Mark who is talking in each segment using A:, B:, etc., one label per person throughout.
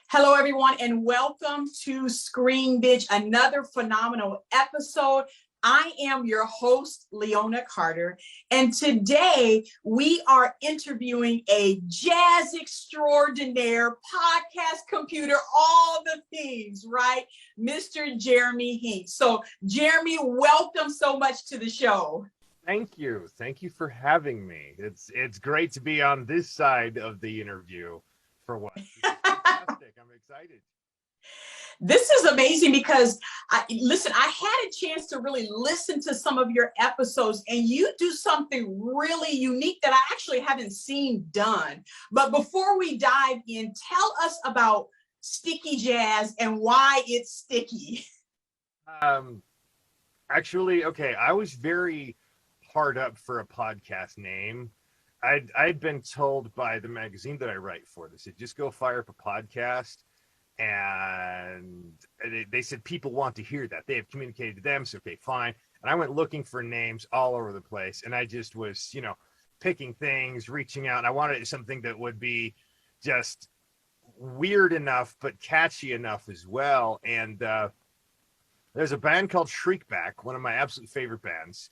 A: Hello, everyone, and welcome to Screen Bitch, another phenomenal episode. I am your host, Leona Carter, and today we are interviewing a jazz extraordinaire, podcast computer, all the things, right? Mr. Jeremy Hinks. So, Jeremy, welcome so much to the show.
B: Thank you. Thank you for having me. It's great to be on this side of the interview for once. It's fantastic. I'm excited.
A: This is amazing because I had a chance to really listen to some of your episodes, and you do something really unique that I actually haven't seen done. But before we dive in, tell us about Sticky Jazz and why it's sticky.
B: Actually, okay, I was very hard up for a podcast name. I'd been told by the magazine that I write for, they said, just go fire up a podcast. And they said people want to hear that. They have communicated to them. So, okay, fine. And I went looking for names all over the place. And I just was, picking things, reaching out. And I wanted something that would be just weird enough, but catchy enough as well. And there's a band called Shriekback, one of my absolute favorite bands.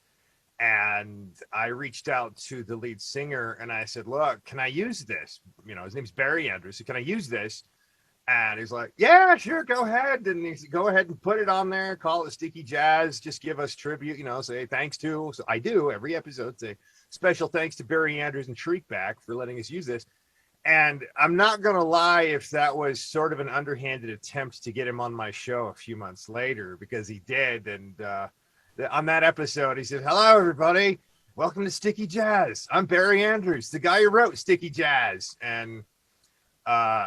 B: And I reached out to the lead singer and I said, look, can I use this? His name's Barry Andrews. So can I use this? And he's like, yeah, sure, go ahead. And he said, go ahead and put it on there, call it Sticky Jazz, just give us tribute, say thanks to. So I do every episode, say special thanks to Barry Andrews and Shriekback for letting us use this. And I'm not going to lie if that was sort of an underhanded attempt to get him on my show a few months later, because he did. And on that episode, he said, hello, everybody. Welcome to Sticky Jazz. I'm Barry Andrews, the guy who wrote Sticky Jazz. And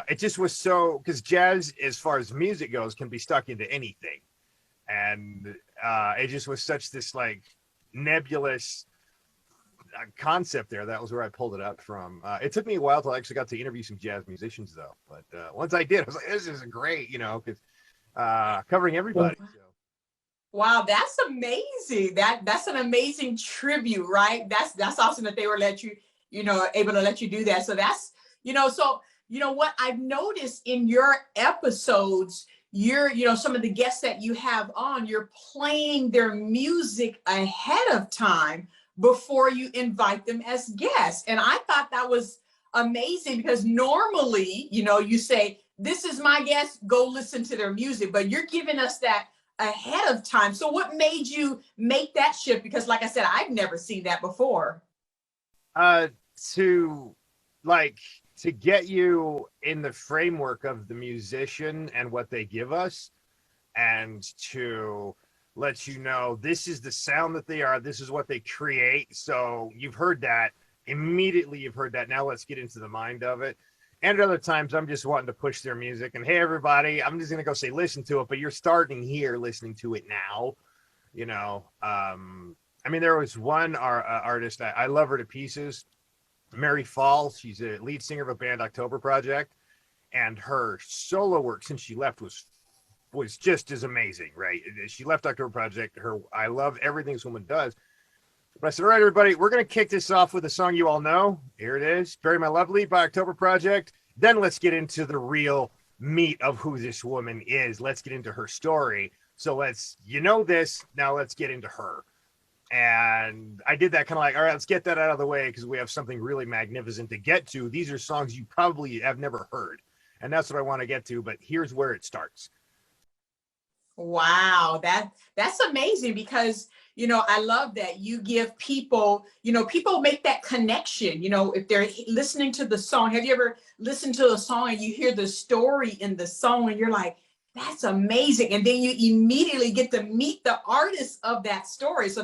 B: it just was so, because jazz, as far as music goes, can be stuck into anything. And it just was such this like nebulous concept there. That was where I pulled it up from. It took me a while till I actually got to interview some jazz musicians, though. But once I did, I was like, this is great, because covering everybody. So.
A: Wow, that's amazing. That's an amazing tribute, right? That's awesome that they were able to let you do that. So that's, what I've noticed in your episodes, some of the guests that you have on, you're playing their music ahead of time before you invite them as guests. And I thought that was amazing because normally, you say, this is my guest, go listen to their music, but you're giving us that ahead of time. So what made you make that shift? Because like I said, I've never seen that before.
B: To get you in the framework of the musician and what they give us, and to let you know this is the sound that they are, this is what they create. So you've heard that immediately. You've heard that. Now let's get into the mind of it. And other times I'm just wanting to push their music and, hey, everybody, I'm just going to go say, listen to it. But you're starting here listening to it now. There was one artist, I love her to pieces. Mary Fall, she's a lead singer of a band, October Project, and her solo work since she left was just as amazing, right? She left October Project. I love everything this woman does. But I said, all right, everybody, we're going to kick this off with a song you all know. Here it is, Bury My Lovely by October Project. Then let's get into the real meat of who this woman is. Let's get into her story. So this, now let's get into her. And I did that kind of like, all right, let's get that out of the way because we have something really magnificent to get to. These are songs you probably have never heard. And that's what I want to get to. But here's where it starts.
A: Wow, that's amazing because, I love that you give people, people make that connection, if they're listening to the song. Have you ever listened to a song and you hear the story in the song and you're like, that's amazing. And then you immediately get to meet the artist of that story. So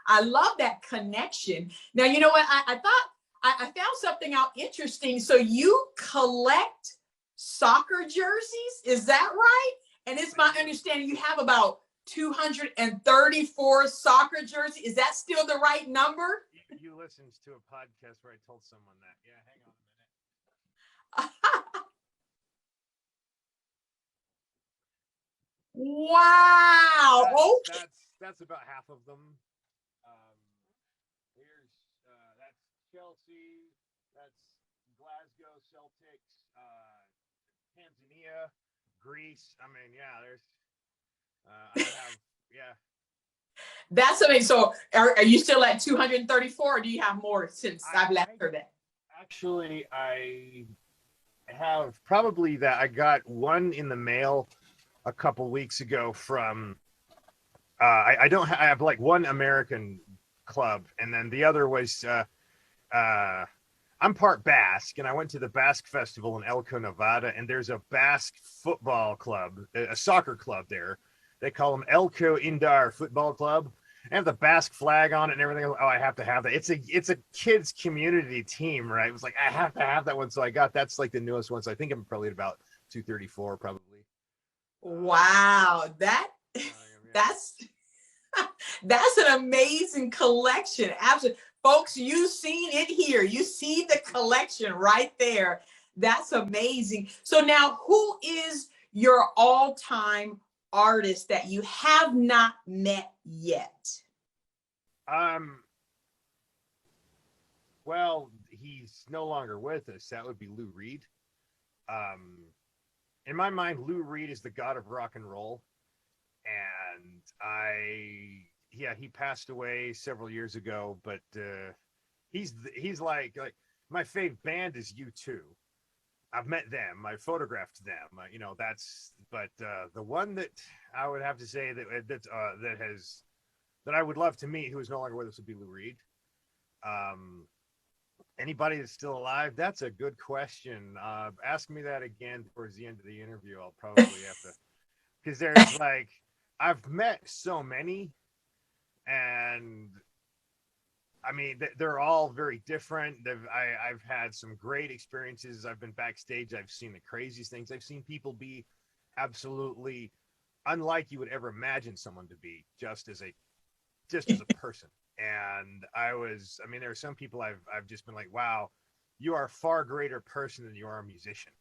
A: I love that connection. Now, you know what? I thought I found something out interesting. So you collect soccer jerseys, is that right? And it's my understanding you have about 234 soccer jerseys. Is that still the right number?
B: You listened to a podcast where I told someone that. Yeah, hang on a minute.
A: Wow.
B: That's about half of them. That's Chelsea. That's Glasgow Celtics. Tanzania. Greece. I mean, yeah, there's, I don't have, yeah.
A: That's amazing. So are you still at 234 or do you have more since I've left her that?
B: Actually, I have probably that. I got one in the mail a couple weeks ago from, I don't I have like one American club, and then the other was, I'm part Basque, and I went to the Basque Festival in Elko, Nevada, and there's a Basque football club, a soccer club there. They call them Elko Indar Football Club. They have the Basque flag on it and everything. Oh, I have to have that. It's a kids community team, right? It was like, I have to have that one. So I got, that's like the newest one. So I think I'm probably at about 234 probably.
A: Wow. That's that's an amazing collection. Absolutely. Folks, you seen it here. You see the collection right there. That's amazing. So now who is your all-time artist that you have not met yet?
B: Well, he's no longer with us. That would be Lou Reed. In my mind, Lou Reed is the god of rock and roll. And he passed away several years ago, but he's like my favorite band is U2. I've met them, I photographed them, but the one that I would have to say that I would love to meet, who is no longer with us, would be Lou Reed. Anybody that's still alive? That's a good question. Ask me that again towards the end of the interview. I'll probably have to, because there's like, I've met so many, and I mean, they're all very different. I've had some great experiences. I've been backstage. I've seen the craziest things. I've seen people be absolutely unlike you would ever imagine someone to be, just as a person. And there are some people I've just been like, wow, you are a far greater person than you are a musician.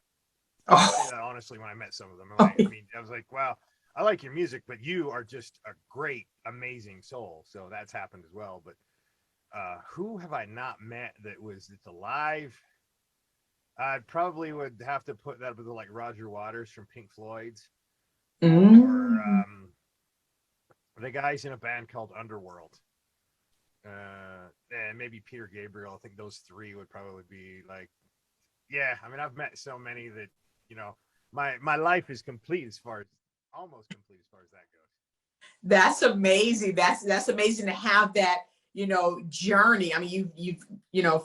B: I say that honestly when I met some of them. I was like, wow, I like your music, but you are just a great, amazing soul. So that's happened as well. But who have I not met that's alive? I probably would have to put that with like Roger Waters from Pink Floyd, or the guys in a band called Underworld, and maybe Peter Gabriel. I think those three would probably be like, yeah. I mean, I've met so many that my life is complete almost complete as far as that goes.
A: That's amazing. That's amazing to have that, journey. I mean, you've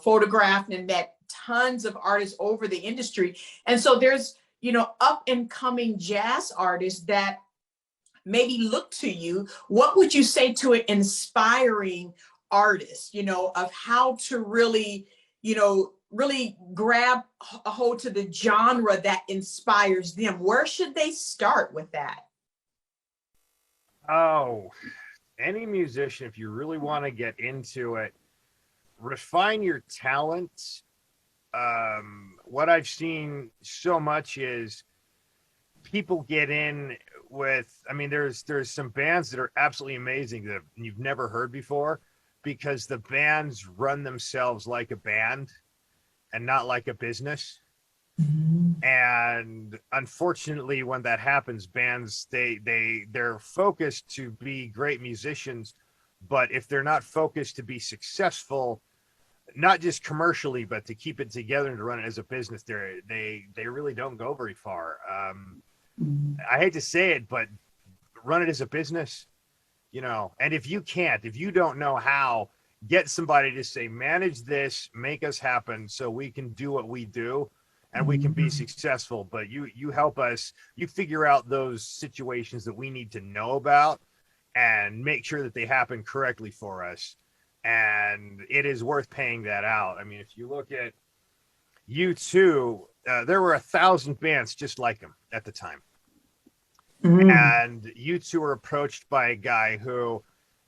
A: photographed and met tons of artists over the industry. And so there's, up and coming jazz artists that maybe look to you. What would you say to an inspiring artist, of how to really, really grab a hold to the genre that inspires them? Where should they start with that?
B: Oh, any musician, if you really want to get into it, refine your talent. What I've seen so much is people get in with, there's some bands that are absolutely amazing that you've never heard before, because the bands run themselves like a band and not like a business. And unfortunately, when that happens, bands, they're focused to be great musicians, but if they're not focused to be successful, not just commercially, but to keep it together and to run it as a business, they really don't go very far. I hate to say it, but run it as a business, and if you don't know how, get somebody to say, manage this, make us happen so we can do what we do and we can be successful. But you help us, you figure out those situations that we need to know about and make sure that they happen correctly for us. And it is worth paying that out. I mean, if you look at U2, there were 1,000 bands just like them at the time. And U2 were approached by a guy who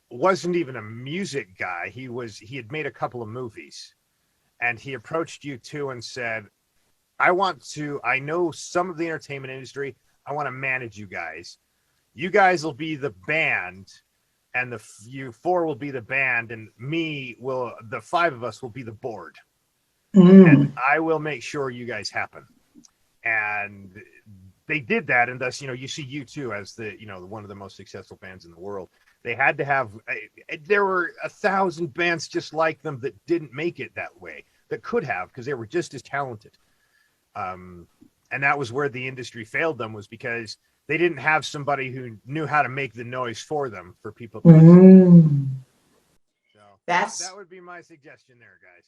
B: wasn't even a music guy. He had made a couple of movies, and he approached U2 and said, I know some of the entertainment industry. I want to manage you guys. You guys will be the band, and you four will be the band, and the five of us will be the board. And I will make sure you guys happen. And they did that, and thus, you see U2 as the, one of the most successful bands in the world. They had to have, there were 1,000 bands just like them that didn't make it that way, that could have, because they were just as talented. And that was where the industry failed them, was because they didn't have somebody who knew how to make the noise for them, for people to listen. So that would be my suggestion there, guys.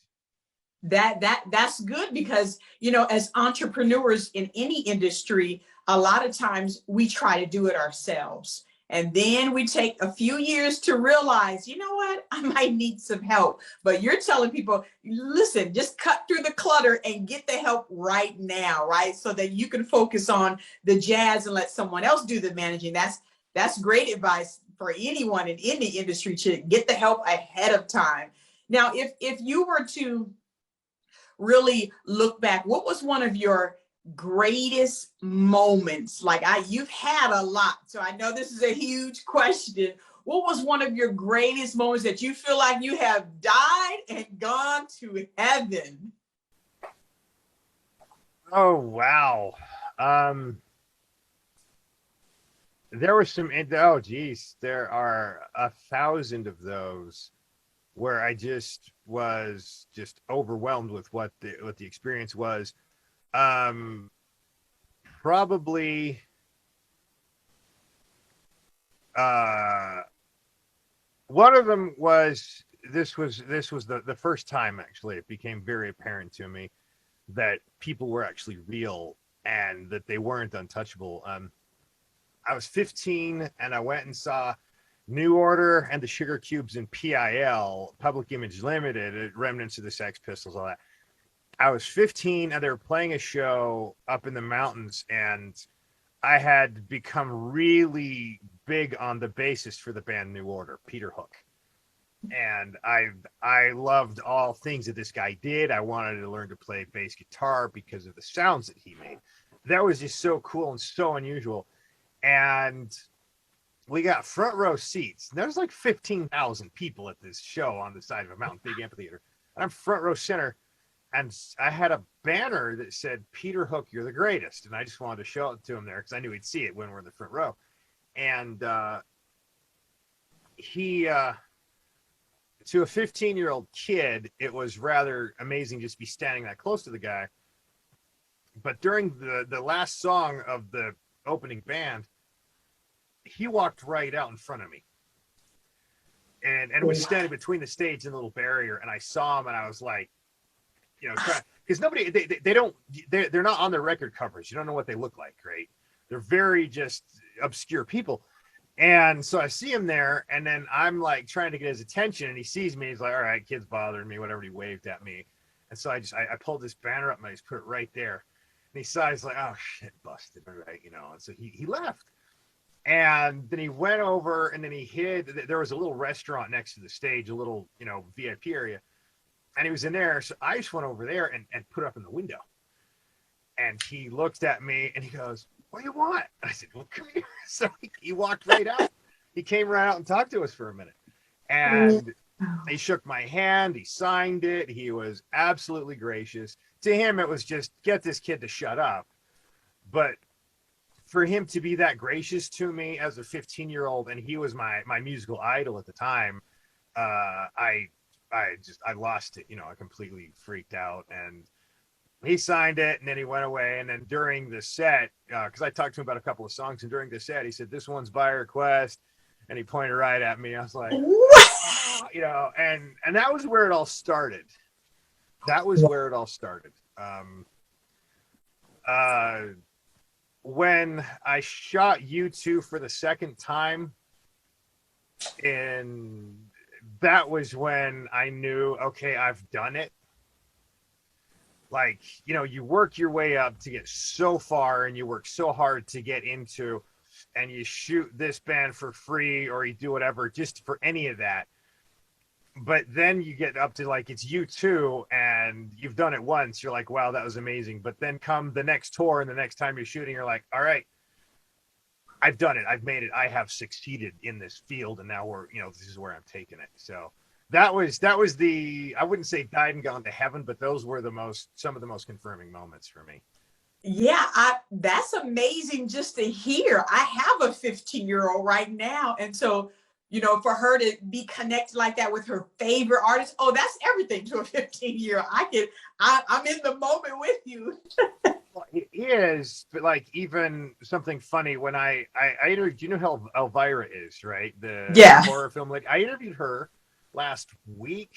A: That's good, because as entrepreneurs in any industry, a lot of times we try to do it ourselves, and then we take a few years to realize, what, I might need some help. But you're telling people, listen, just cut through the clutter and get the help right now, right? So that you can focus on the jazz and let someone else do the managing. That's great advice for anyone in any industry, to get the help ahead of time. Now, if you were to really look back, what was one of your greatest moments? You've had a lot, so I know this is a huge question. What was one of your greatest moments that you feel like you have died and gone to heaven?
B: Oh, wow. There were some, oh geez, there are 1,000 of those where I just was just overwhelmed with what the experience was. Probably one of them was, this was the first time, actually, it became very apparent to me that people were actually real and that they weren't untouchable. I was 15 and I went and saw New Order and the Sugar Cubes in PIL, Public Image Limited, remnants of the Sex Pistols, all that. I was 15 and they were playing a show up in the mountains, and I had become really big on the bassist for the band New Order, Peter Hook. And I loved all things that this guy did. I wanted to learn to play bass guitar because of the sounds that he made. That was just so cool and so unusual. And we got front row seats. There's like 15,000 people at this show on the side of a mountain, big amphitheater. And I'm front row center. And I had a banner that said, "Peter Hook, you're the greatest." And I just wanted to show it to him there because I knew he'd see it when we're in the front row. And he, to a 15-year-old kid, it was rather amazing just to be standing that close to the guy. But during the last song of the opening band, he walked right out in front of me. And was standing between the stage and the little barrier. And I saw him and I was like, because nobody, they're not on their record covers. You don't know what they look like, right? They're very just obscure people. And so I see him there, and then I'm like trying to get his attention, and he sees me. He's like, "All right, kid's bothering me," whatever. He waved at me. And so I pulled this banner up and I just put it right there. And he saw, he's like, "Oh shit, busted," right? And so he left. And then he went over and then he hid. There was a little restaurant next to the stage, a little, VIP area. And he was in there. So I just went over there and put it up in the window. And he looked at me and he goes, "What do you want?" And I said, "Well, come here." So he walked right out. He came right out and talked to us for a minute. And he shook my hand. He signed it. He was absolutely gracious. To him, it was just, get this kid to shut up. But for him to be that gracious to me as a 15-year-old, and he was my musical idol at the time, I lost it. I completely freaked out. And he signed it, and then he went away. And then during the set, because I talked to him about a couple of songs, and during the set, he said, "This one's by request," and he pointed right at me. I was like, and that was where it all started. When I shot U2 for the second time, and that was when I knew, okay, I've done it. Like, you work your way up to get so far, and you work so hard to get into, and you shoot this band for free, or you do whatever just for any of that. But then you get up to like, it's U2, and you've done it once. You're like, wow, that was amazing. But then come the next tour, and the next time you're shooting, you're like, all right, I've done it. I've made it. I have succeeded in this field, and now this is where I'm taking it. So that was the, I wouldn't say died and gone to heaven, but those were some of the most confirming moments for me.
A: Yeah, that's amazing just to hear. I have a 15-year-old right now. And so, for her to be connected like that with her favorite artist, oh, that's everything to a 15-year-old. I'm in the moment with you.
B: Well, it is, but like even something funny when I interviewed, you know who Elvira is, right? The
A: Yeah.
B: horror film lady. I interviewed her last week,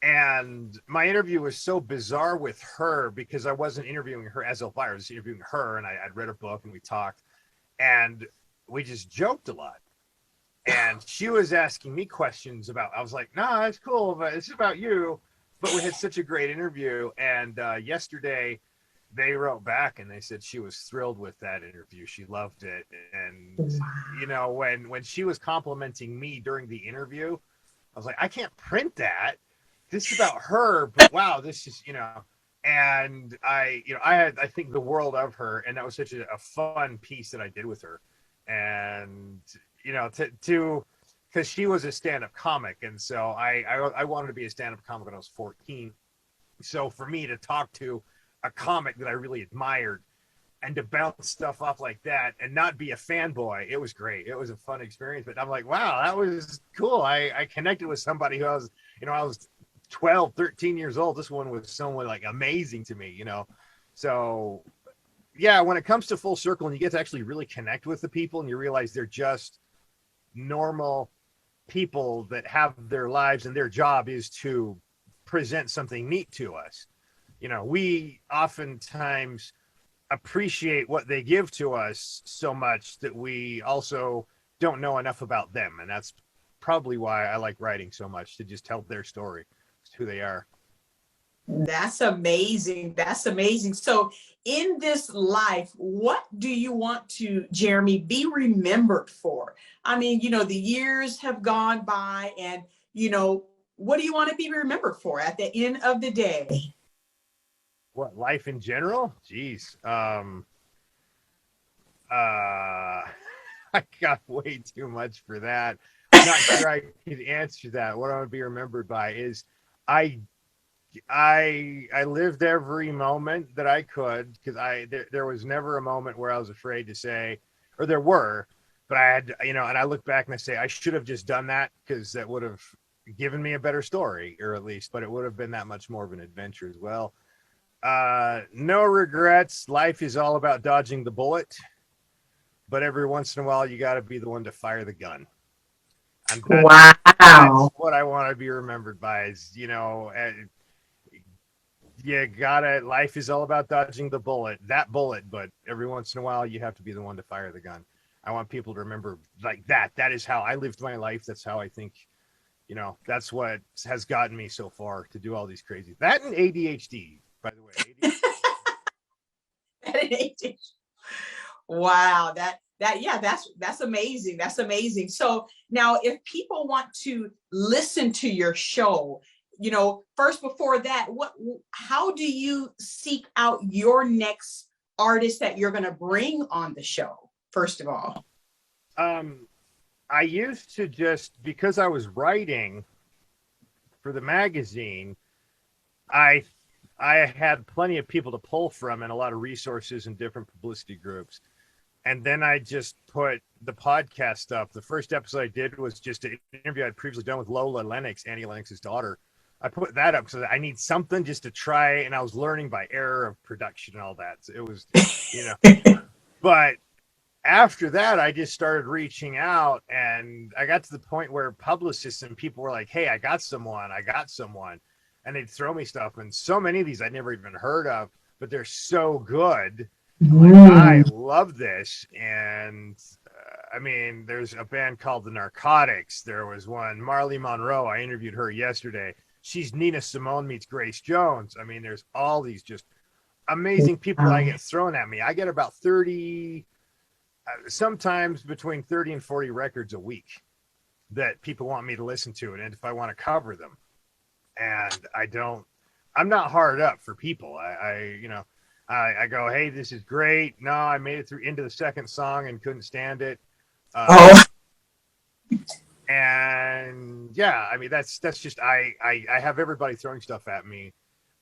B: and my interview was so bizarre with her because I wasn't interviewing her as Elvira. I was interviewing her, and I'd read her book, and we talked, and we just joked a lot. And she was asking me questions about. I was like, "Nah, it's cool, but it's about you." But we had such a great interview, and yesterday they wrote back and they said she was thrilled with that interview. She loved it, and when she was complimenting me during the interview, I was like, I can't print that. This is about her, but wow, this is And I think the world of her, and that was such a fun piece that I did with her, and to because she was a stand-up comic, and so I wanted to be a stand-up comic when I was 14. So for me to talk to a comic that I really admired and to bounce stuff off like that and not be a fanboy, it was great. It was a fun experience. But I'm like, wow, that was cool. I connected with somebody who I was 12, 13 years old. This one was someone like amazing to me, So yeah, when it comes to full circle and you get to actually really connect with the people and you realize they're just normal people that have their lives and their job is to present something neat to us. We oftentimes appreciate what they give to us so much that we also don't know enough about them. And that's probably why I like writing so much, to just tell their story, who they are.
A: That's amazing. That's amazing. So, in this life, what do you want to, Jeremy, be remembered for? I mean, the years have gone by, and, what do you want to be remembered for at the end of the day?
B: What, life in general? Jeez. I got way too much for that. I'm not sure I could answer that. What I want to be remembered by is I I lived every moment that I could, because there was never a moment where I was afraid to say, or there were, but I had, and I look back and I say I should have just done that, because that would have given me a better story, or at least, but it would have been that much more of an adventure as well. No regrets. Life is all about dodging the bullet, but every once in a while you got to be the one to fire the gun. And that's what I want to be remembered by, is, you gotta, life is all about dodging the bullet, but every once in a while you have to be the one to fire the gun. I want people to remember like that is how I lived my life. That's how I think, that's what has gotten me so far to do all these crazy, that and ADHD, by the way.
A: ADHD. Wow, yeah, that's amazing. That's amazing. So now, if people want to listen to your show, first, before that, how do you seek out your next artist that you're going to bring on the show, first of all?
B: I used to, just because I was writing for the magazine, I had plenty of people to pull from and a lot of resources and different publicity groups. And then I just put the podcast stuff. The first episode I did was just an interview I'd previously done with Lola Lennox, Annie Lennox's daughter. I put that up so that I need something just to try, and I was learning by error of production and all that. So it was, but after that, I just started reaching out, and I got to the point where publicists and people were like, "Hey, I got someone," and they'd throw me stuff. And so many of these I'd never even heard of, but they're so good. I'm like, I love this. And there's a band called The Narcotics. There was one, Marley Monroe. I interviewed her yesterday. She's Nina Simone meets Grace Jones. There's all these just amazing people that I get thrown at me. I get about 30, sometimes between 30 and 40 records a week that people want me to listen to, and if I want to cover them. And I'm not hard up for people. I go, hey, this is great. No, I made it through into the second song and couldn't stand it. And yeah, that's just, I have everybody throwing stuff at me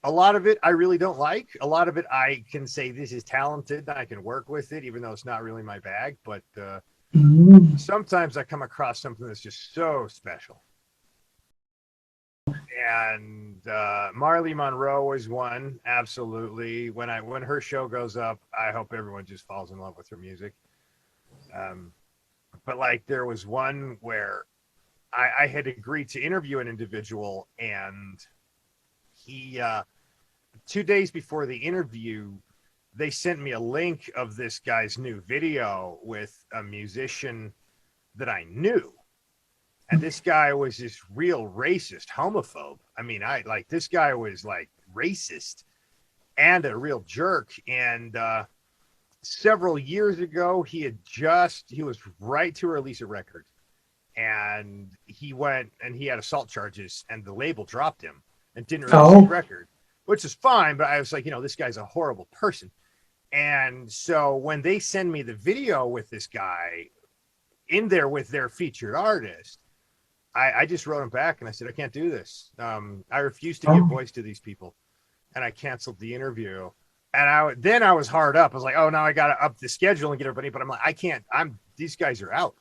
B: A lot of it I really don't like. A lot of it I can say this is talented and I can work with it, even though it's not really my bag. But sometimes I come across something that's just so special. And Marley Monroe was one, absolutely. When her show goes up, I hope everyone just falls in love with her music. But like there was one where I had agreed to interview an individual, and he 2 days before the interview, they sent me a link of this guy's new video with a musician that I knew. And this guy was this real racist homophobe. I mean, this guy was like racist and a real jerk. And several years ago, he was right to release a record. And he went and he had assault charges, and the label dropped him and didn't release his record, which is fine. But I was like, this guy's a horrible person. And so when they send me the video with this guy in there with their featured artist, I just wrote him back and I said, I can't do this. I refuse to give voice to these people. And I canceled the interview. And then I was hard up. I was like, oh, now I got to up the schedule and get everybody. But I'm like, I can't. These guys are out.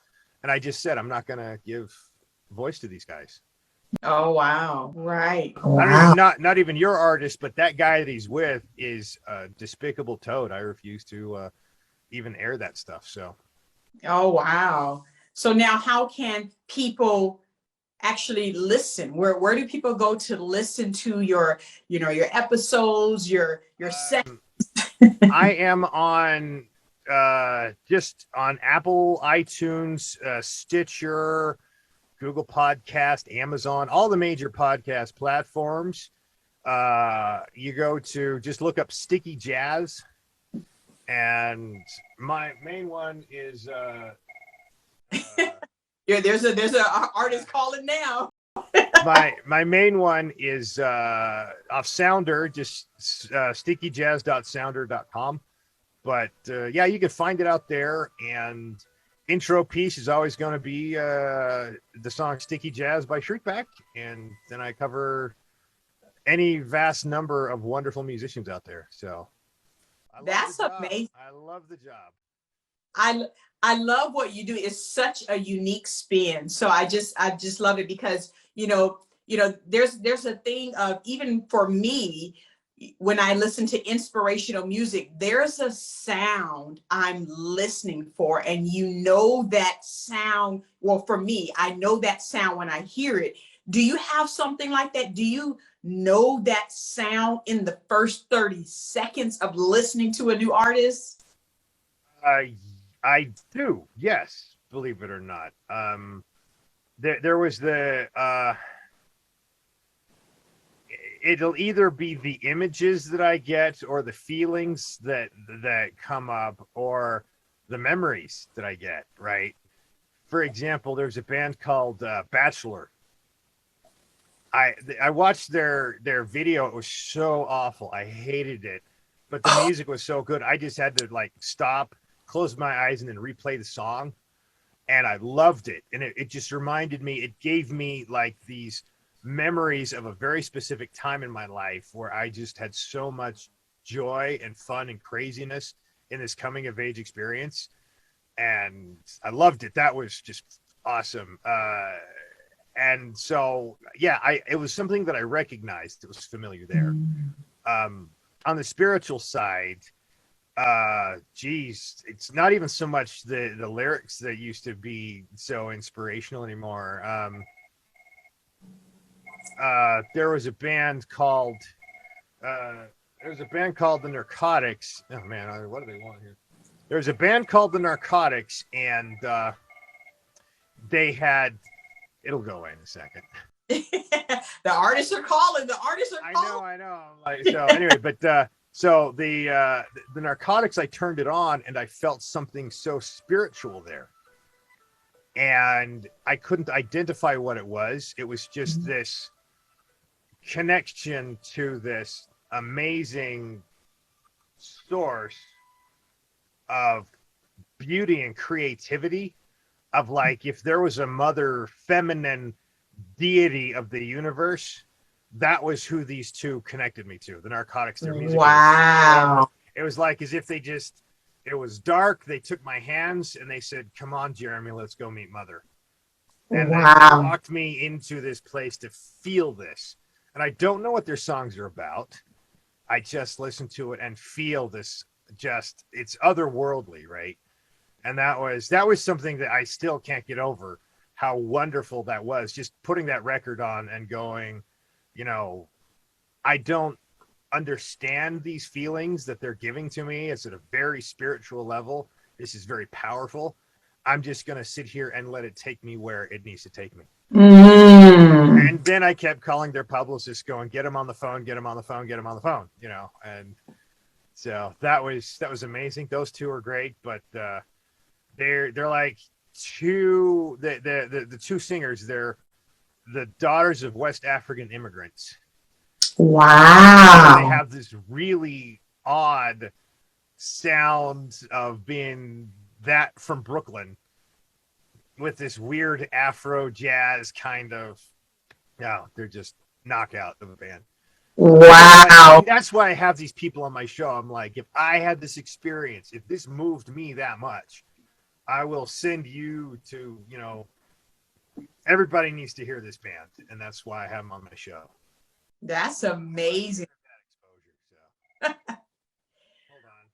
B: And I just said, I'm not going to give voice to these guys.
A: Oh, wow. Right.
B: I mean, not even your artist, but that guy that he's with is a despicable toad. I refuse to even air that stuff. So.
A: Oh, wow. So now how can people actually listen? Where do people go to listen to your episodes, your set?
B: I am on just on Apple, iTunes, Stitcher, Google Podcast, Amazon, all the major podcast platforms. You go to just look up Sticky Jazz, and my main one is
A: there's a artist calling now.
B: my main one is off Sounder, just stickyjazz.sounder.com. But yeah, you can find it out there. And intro piece is always going to be the song Sticky Jazz by Shriekback. And then I cover any vast number of wonderful musicians out there. So
A: that's amazing.
B: I love the job.
A: I love what you do. It's such a unique spin. So I just love it because, there's a thing of, even for me, when I listen to inspirational music, there's a sound I'm listening for. And that sound, well, for me, I know that sound when I hear it. Do you have something like that? Do you know that sound in the first 30 seconds of listening to a new artist?
B: I do, yes, believe it or not. There was it'll either be the images that I get or the feelings that come up or the memories that I get, right? For example, there's a band called Bachelor. I watched their video. It was so awful. I hated it, but the music was so good. I just had to stop, close my eyes, and then replay the song. And I loved it. And it just reminded me, it gave me these memories of a very specific time in my life where I just had so much joy and fun and craziness in this coming of age experience. And I loved it. That was just awesome. And so, yeah, it was something that I recognized. It was familiar there. On the spiritual side, it's not even so much the lyrics that used to be so inspirational anymore. There was a band called the Narcotics. Oh man, what do they want here? There's a band called the Narcotics, and they had. It'll go away in a second.
A: The artists are calling.
B: I know. So anyway, but so the Narcotics, I turned it on and I felt something so spiritual there, and I couldn't identify what it was. It was just this connection to this amazing source of beauty and creativity, of if there was a mother feminine deity of the universe, that was who these two connected me to, the Narcotics, their music.
A: Wow.
B: It was like as if it was dark. They took my hands and they said, "Come on, Jeremy, let's go meet Mother." And they walked me into this place to feel this. And I don't know what their songs are about. I just listen to it and feel this. It's otherworldly, right? And that was something that I still can't get over. How wonderful that was. Just putting that record on and going, I don't understand these feelings that they're giving to me. It's at a very spiritual level. This is very powerful. I'm just going to sit here and let it take me where it needs to take me. And then I kept calling their publicist going, get him on the phone, get him on the phone, get him on the phone, and so that was amazing. Those two are great, but they're like the two singers, they're the daughters of West African immigrants. Wow. They have this really odd sound of being that from Brooklyn with this weird Afro jazz kind of, they're just knockout of a band. Wow. That's why I have these people on my show. I'm like, if I had this experience, if this moved me that much, I will send you to, everybody needs to hear this band. And that's why I have them on my show.
A: That's amazing.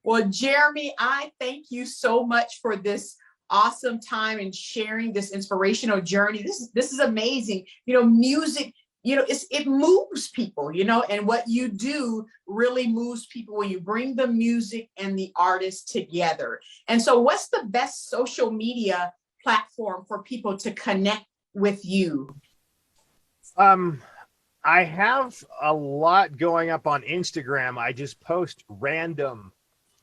A: Well, Jeremy, I thank you so much for this awesome time and sharing this inspirational journey. This is amazing. Music, it moves people, and what you do really moves people when you bring the music and the artist together. And so what's the best social media platform for people to connect with you?
B: I have a lot going up on Instagram. I just post random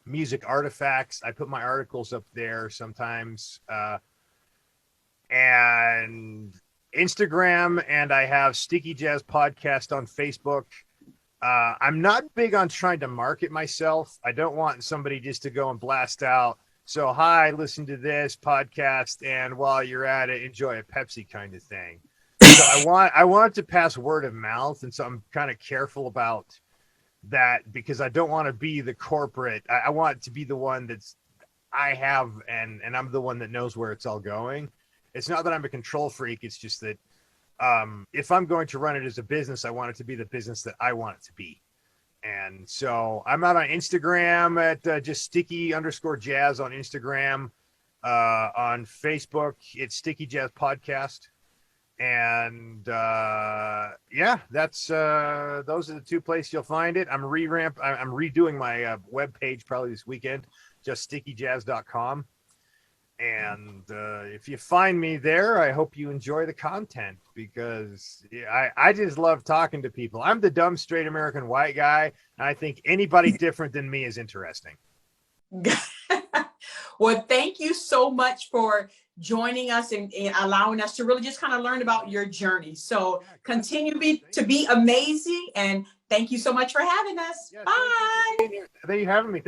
B: music artifacts. I put my articles up there sometimes. And Instagram, and I have Sticky Jazz Podcast on Facebook. I'm not big on trying to market myself. I don't want somebody just to go and blast out, so hi, listen to this podcast, and while you're at it, enjoy a Pepsi kind of thing. So I want it to pass word of mouth, and so I'm kind of careful about that because I don't want to be the corporate. I want it to be the one that's I have, and I'm the one that knows where it's all going. It's not that I'm a control freak. It's just that if I'm going to run it as a business, I want it to be the business that I want it to be. And so I'm out on Instagram at just Sticky_Jazz on Instagram. On Facebook, it's Sticky Jazz Podcast. And that's those are the two places you'll find it. I'm redoing my web page probably this weekend, just stickyjazz.com. And if you find me there, I hope you enjoy the content because I just love talking to people. I'm the dumb, straight American white guy, and I think anybody different than me is interesting.
A: Well, thank you so much for joining us and allowing us to really just kind of learn about your journey. So continue to be amazing, and thank you so much for having us. Bye.
B: Thank you for having me.